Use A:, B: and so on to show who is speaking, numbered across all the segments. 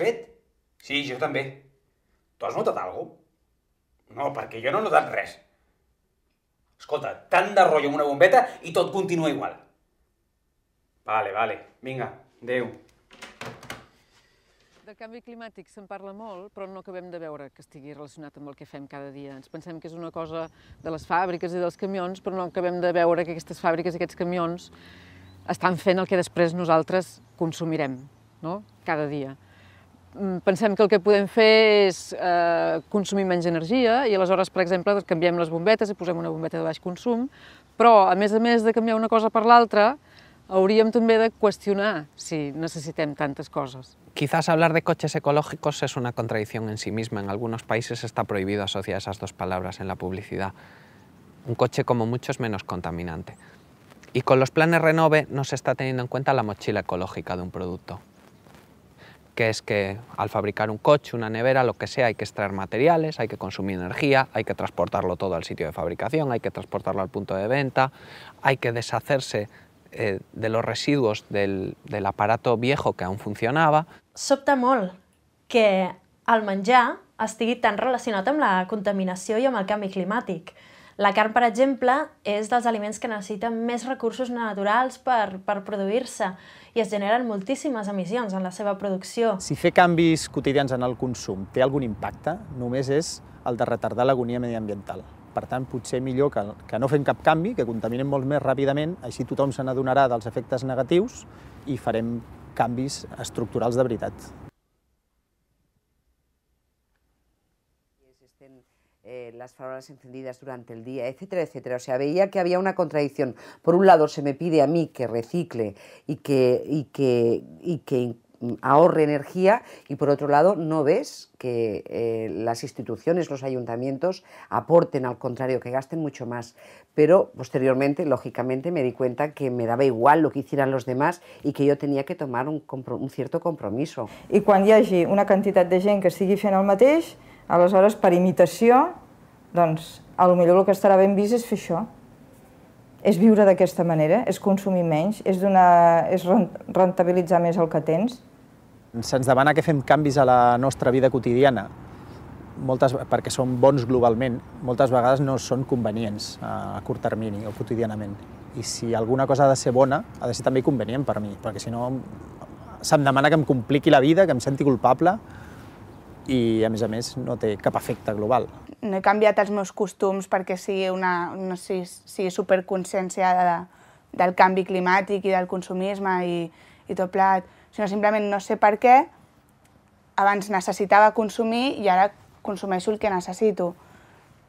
A: fet? Sí, jo també. Tu has notat alguna cosa? No, perquè jo no he notat res. Escolta, tant de rotllo amb una bombeta i tot continua igual. Vale, vinga, adéu.
B: Del canvi climàtic se'n parla molt, però no acabem de veure que estigui relacionat amb el que fem cada dia. Ens pensem que és una cosa de les fàbriques i dels camions, però no acabem de veure que aquestes fàbriques i aquests camions estan fent el que després nosaltres consumirem, no? Cada dia. Pensem que el que podem fer és consumir menys energia i aleshores, per exemple, canviem les bombetes i posem una bombeta de baix consum, però a més de canviar una cosa per l'altra, hauríem també de qüestionar si necessitem tantes coses.
C: Quizás hablar de coches ecológicos es una contradicción en sí misma. En algunos países está prohibido asociar esas dos palabras en la publicidad. Un coche como mucho es menos contaminante. Y con los planes Renove no se está teniendo en cuenta la mochila ecológica de un producto, que es que al fabricar un coche, una nevera, lo que sea, hay que extraer materiales, hay que consumir energía, hay que transportarlo todo al sitio de fabricación, hay que transportarlo al punto de venta, hay que deshacerse de los residuos del aparato viejo que aún funcionava.
D: Sobta molt que el menjar estigui tan relacionat amb la contaminació i amb el canvi climàtic. La carn, per exemple, és dels aliments que necessiten més recursos naturals per produir-se i es generen moltíssimes emissions en la seva producció.
E: Si fer canvis quotidians en el consum té algun impacte, només és el de retardar l'agonia mediambiental. Per tant, potser millor que no fem cap canvi, que contaminem molt més ràpidament, així tothom se n'adonarà dels efectes negatius i farem canvis estructurals de veritat.
F: Las farolas encendidas durante el día, etcétera, etcétera. O sea, veía que había una contradicción. Por un lado, se me pide a mí que recicle y que ahorre energía, y por otro lado, no ves que las instituciones, los ayuntamientos, aporten, al contrario, que gasten mucho más. Pero posteriormente, lógicamente, me di cuenta que me daba igual lo que hicieran los demás y que yo tenía que tomar un cierto compromiso.
G: I quan hi hagi una quantitat de gent que estigui fent el mateix, aleshores, per imitació, doncs, potser el que estarà ben vist és fer això. És viure d'aquesta manera, és consumir menys, és rentabilitzar més el que tens.
E: Se'ns demana que fem canvis a la nostra vida quotidiana, perquè són bons globalment, moltes vegades no són convenients a curt termini o quotidianament. I si alguna cosa ha de ser bona, ha de ser també convenient per mi, perquè si no se'm demana que em compliqui la vida, que em senti culpable, i a més no té cap efecte global.
H: No he canviat els meus costums perquè sigui superconsciència del canvi climàtic i del consumisme i tot plat, sinó simplement no sé per què abans necessitava consumir i ara consumeixo el que necessito.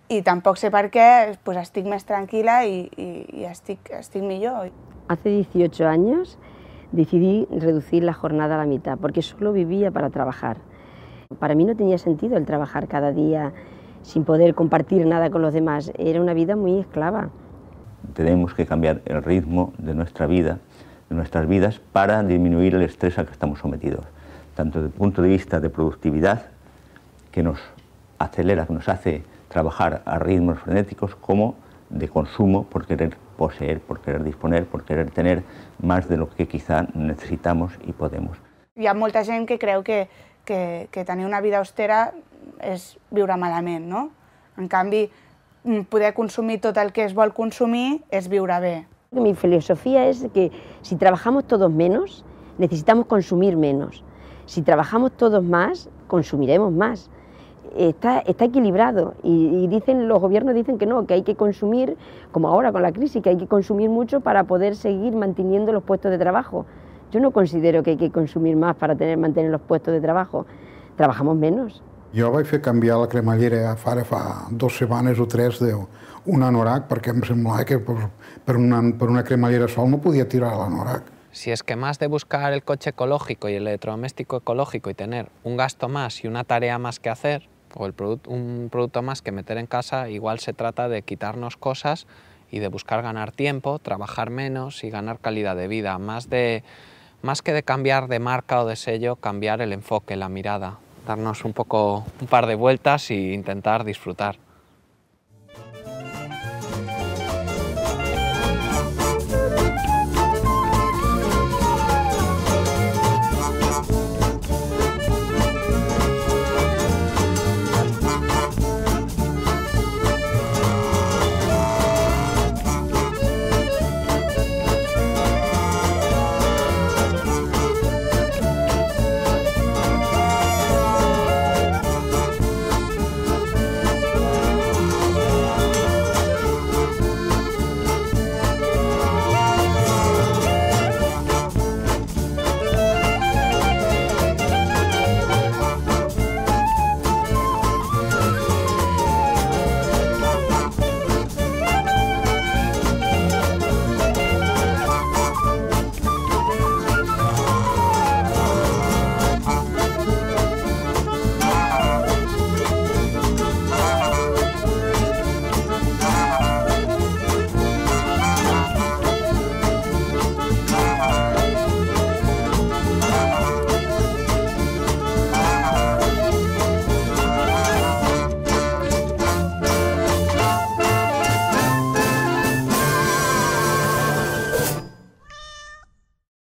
H: I tampoc sé per què estic més tranquil·la i estic millor.
I: Hace 18 años decidí reducir la jornada a la mitad porque solo vivía para trabajar. Para mí no tenía sentido el trabajar cada día sin poder compartir nada con los demás. Era una vida muy esclava.
J: Tenemos que cambiar el ritmo de nuestra vida, de nuestras vidas, para disminuir el estrés al que estamos sometidos. Tanto desde el punto de vista de productividad, que nos acelera, que nos hace trabajar a ritmos frenéticos, como de consumo, por querer poseer, por querer disponer, por querer tener más de lo que quizá necesitamos y podemos.
H: Hi ha molta gent que creu que tenir una vida austera és viure malament, no? En canvi, poder consumir tot el que es vol consumir és viure bé.
I: Mi filosofía es que si trabajamos todos menos, necesitamos consumir menos. Si trabajamos todos más, consumiremos más. Está equilibrado y los gobiernos dicen que no, que hay que consumir, como ahora con la crisis, que hay que consumir mucho para poder seguir manteniendo los puestos de trabajo. Yo no considero que hay que consumir más para mantener los puestos de trabajo. Trabajamos menos.
K: Jo vaig fer canviar la cremallera fa 2 setmanes o 3 d'un anorac perquè em semblava que per una cremallera sol no podia tirar l'anorac.
C: Si es que más de buscar el coche ecológico y el electrodoméstico ecológico y tener un gasto más y una tarea más que hacer, o un producto más que meter en casa, igual se trata de quitarnos cosas y de buscar ganar tiempo, trabajar menos y ganar calidad de vida. Más que de cambiar de marca o de sello, cambiar el enfoque, la mirada, darnos un par de vueltas e intentar disfrutar.